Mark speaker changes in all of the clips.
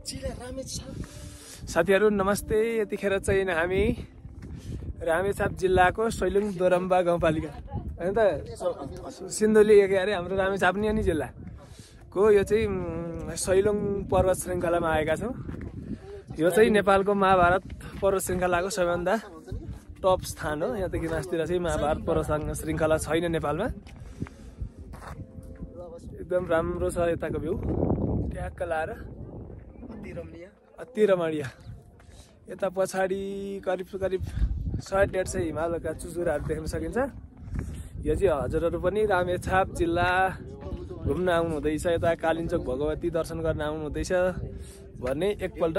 Speaker 1: साथीहरु नमस्ते। यतिखेर चाहिँ हामी रामेछाप जिल्लाको सैलुङ दोरम्बा गाउँपालिका हैन त सिन्धुली के अरे हाम्रो रामेछाप नि जिल्ला को यो चाहिँ सैलुङ पर्वत श्रृङ्खलामा आएका छौं। यो चाहिँ नेपालको महाभारत पर्वत श्रृङ्खलाको सबैभन्दा टप स्थान हो। यहाँदेखि मास्तिर चाहिँ महाभारत पर्वत श्रृङ्खला छैन नेपालमा। एकदम राम्रो छ यताको भ्यू, ट्याक्क लाएर अति रमणीय। यता पछाडि करिब 100-150 हिमालका चुचुराहरू देख्न सकिन्छ। यो चाहिँ हजुरहरू पनि रामेछाप जिल्ला घुम्न आउनु हुँदैछ, यता कालिन्चोक भगवती दर्शन गर्न आउनु हुँदैछ भने एकपल्ट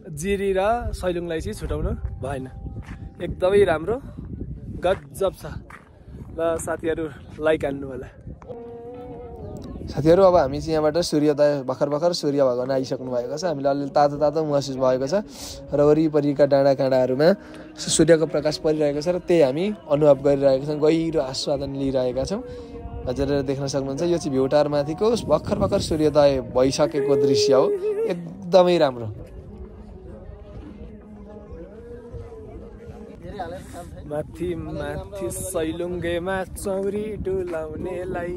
Speaker 1: जिरी र सैलुङलाई चाहिँ छुटाउनु भएन। एकदमै राम्रो गजब छ। ल साथीहरु लाइक हान्नु होला। साथीहरु अब हामी चाहिँ यहाँबाट सूर्योदय भर्खर सूर्य भगवान आइसक्नु भएको छ। हामीलाई अलि तातो महसुस भएको छ र वरिपरिका डाँडा काँडाहरूमा सूर्यको प्रकाश परिरहेको छ र त्यही हामी अनुभव गरिरहेका छौं, गहिरो आस्वादन लिइरहेका छौं। हजुरले देख्न सक्नुहुन्छ यो चाहिँ भ्यू टावर माथिको भर्खर सूर्योदय भइसकेको दृश्य हो। एकदमै राम्रो। माथि सैलुङ्गेमा चौरी डुलाउनेलाई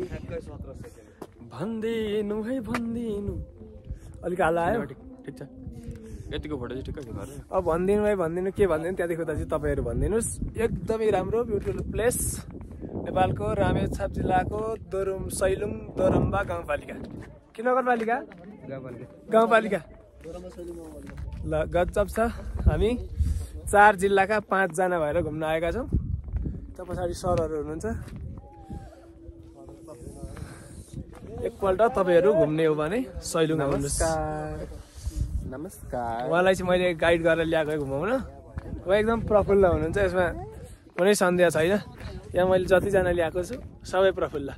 Speaker 1: भन्दिनु है भन्दिनु। अलिक हाला आयो, ठिक छ। यतिको फोटो चाहिँ ठिक्क छ। अब भन्दिनु है भन्दिनु के भन्दिनु त्यहाँ देखो चाहिँ तपाईहरु भन्दिनुस्। एकदमै राम्रो ब्युटिफुल प्लेस। नेपालको रामेछाप जिल्लाको सैलुङ दोरम्बा गाउँपालिका। के नगरपालिका? गाउँपालिका। ल गजब छ। हामी 4 जिल्लाका 5 जना भएर घुम्न आएका छौं। त पछाडि सरहरु हुनुहुन्छ। एकपल्ट तपाईहरु घुम्ने हो भने सैलुङ आउनुस्। नमस्कार। उहाँलाई चाहिँ मैले गाइड गरेर ल्याएको घुमाउन। उहाँ एकदम प्रफुल्ल हुनुहुन्छ, यसमा कुनै सन्देह छैन। यहाँ मैले जतिजना ल्याएको छु सबै प्रफुल्ल।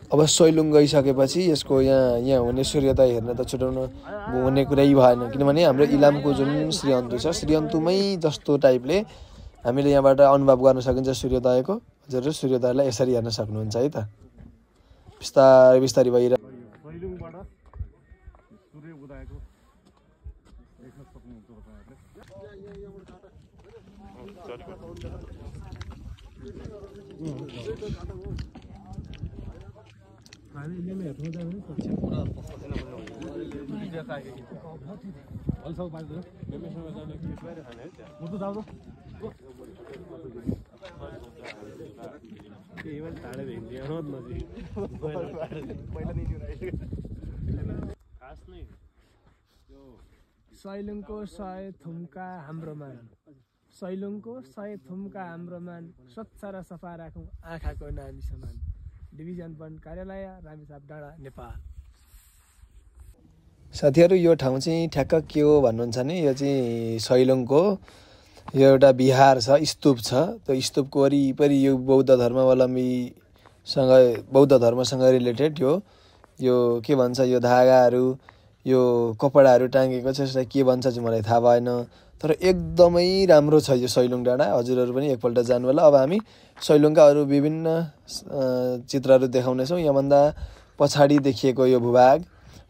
Speaker 1: अब सैलुङ गइसकेपछि यसको यहाँ हुने सूर्योदय हेर्न त छुटाउनु हुने कुरै भएन, किनभने हाम्रो इलामको जुन श्रीअन्तु छ, श्रीअन्तुमै जस्तो टाइपले हामीले यहाँबाट अनुभव गर्न सकिन्छ सूर्योदयको। हजुरहरु सूर्योदयलाई यसरी हेर्न सक्नुहुन्छ है त। बिस्तारै भइरहेको सैलुङबाट सूर्य उदयको देख्न सक्नुहुन्छ तपाईहरुले। सैलुङको 100 थुम्का हाम्रो मान, सैलुङको 100 थुम्का हाम्रो मान, स्वच्छ र सफा राखौं आँखाको नानी समान। डिभिजन 1 कार्यालय रामेछाप डाँडा नेपाल। साथीहरु यो ठाउँ चाहिँ ठ्याक्क के हो भन्नुहुन्छ नि, यो चाहिँ सैलुङको यो एउटा विहार छ, स्तूप छ। त्यो स्तूपको वरिपरि यो बौद्ध धर्मसँग रिलेटेड यो के भन्छ, यो धागाहरू यो कपडाहरू टाँगेको छ। यसलाई के भन्छ चाहिँ मलाई थाहा भएन, तर एकदमै राम्रो छ यो सैलुङ डाँडा। हजुरहरू पनि एकपल्ट जानु होला। अब हामी सैलुङका अरू विभिन्न चित्रहरू देखाउनेछौँ। यहाँभन्दा पछाडि देखिएको यो भूभाग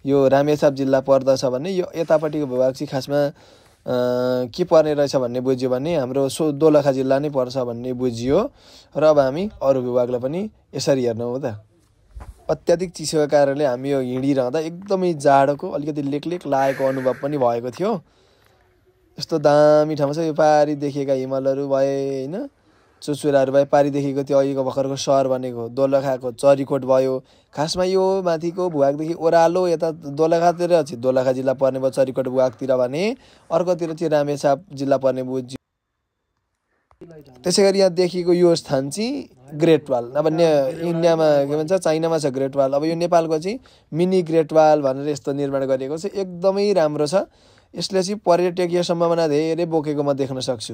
Speaker 1: यो रामेछाप जिल्ला पर्दछ भने यो यतापट्टिको भूभाग चाहिँ खासमा के पर्ने रहेछ भन्ने बुझ्यो भने हाम्रो दोलखा जिल्ला नै पर्छ भन्ने बुझियो। र अब हामी अरू भूभागलाई पनि यसरी हेर्नु हो त। अत्याधिक चिसोको कारणले हामी यो हिँडिरहँदा एकदमै जाडोको अलिकति लेकलेक लागेको अनुभव पनि भएको थियो। यस्तो दामी ठाउँ छ। यो पारी देखिएका हिमालहरू भए हैन, चुचुराहरू भए, पारी देखिएको त्यो अहिलेको भर्खरको सहर भनेको दोलखाको चरीकोट भयो। खासमा यो माथिको भूभागदेखि ओह्रालो यता दोलखातिर चाहिँ दोलखा जिल्ला पर्ने भयो चरीकोट भूभागतिर भने, अर्कोतिर चाहिँ रामेछाप जिल्ला पर्ने बुझ्यो। त्यसैगरी यहाँ देखिएको यो स्थान चाहिँ ग्रेट वाल। अब इन्डियामा के भन्छ, चाइनामा छ ग्रेट वाल। अब यो नेपालको चाहिँ मिनी ग्रेट वाल भनेर यस्तो निर्माण गरिएको छ। एकदमै राम्रो छ। यसले चाहिँ पर्यटकीय सम्भावना धेरै बोकेको म देख्न सक्छु।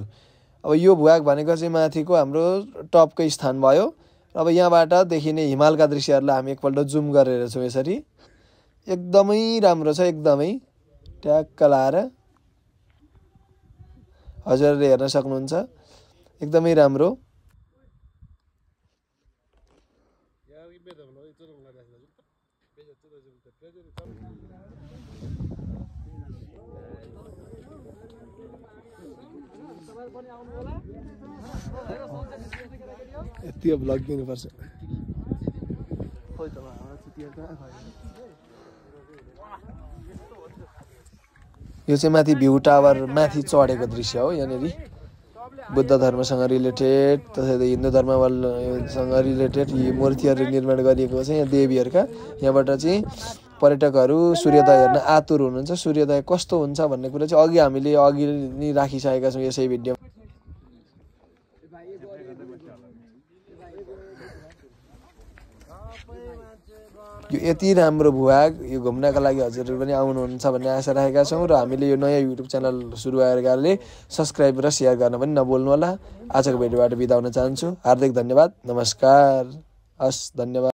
Speaker 1: अब यो भूभाग भनेको चाहिँ माथिको हाम्रो टपकै स्थान भयो। अब यहाँबाट देखिने हिमालका दृश्यहरूलाई हामी एकपल्ट जुम गरेर छौँ यसरी। एकदमै राम्रो छ, एकदमै ट्याक्क लाएर हजुरले हेर्न सक्नुहुन्छ। एकदमै राम्रो। यति भ्लग दिनुपर्छ। यो चाहिँ माथि भ्यू टावर माथि चढेको दृश्य हो। यहाँनिर बुद्ध धर्मसँग रिलेटेड तसर्थ हिन्दू धर्मसँग रिलेटेड यी मूर्तिहरू निर्माण गरिएको छ यहाँ देवीहरूका। यहाँबाट चाहिँ पर्यटकहरू सूर्योदय हेर्न आतुर हुनुहुन्छ। सूर्योदय कस्तो हुन्छ भन्ने कुरा चाहिँ हामीले अघि नै राखिसकेका छौँ यसै भिडियो। यो यति राम्रो भूभाग यो घुम्नका लागि हजुरहरू पनि आउनुहुन्छ भन्ने आशा राखेका छौँ र हामीले यो नयाँ युट्युब च्यानल सुरु गरेकाले सब्सक्राइब र सेयर गर्न पनि नभुल्नु होला। आजको भिडियोबाट बिदा हुन चाहन्छु। हार्दिक धन्यवाद। नमस्कार। हस्, धन्यवाद।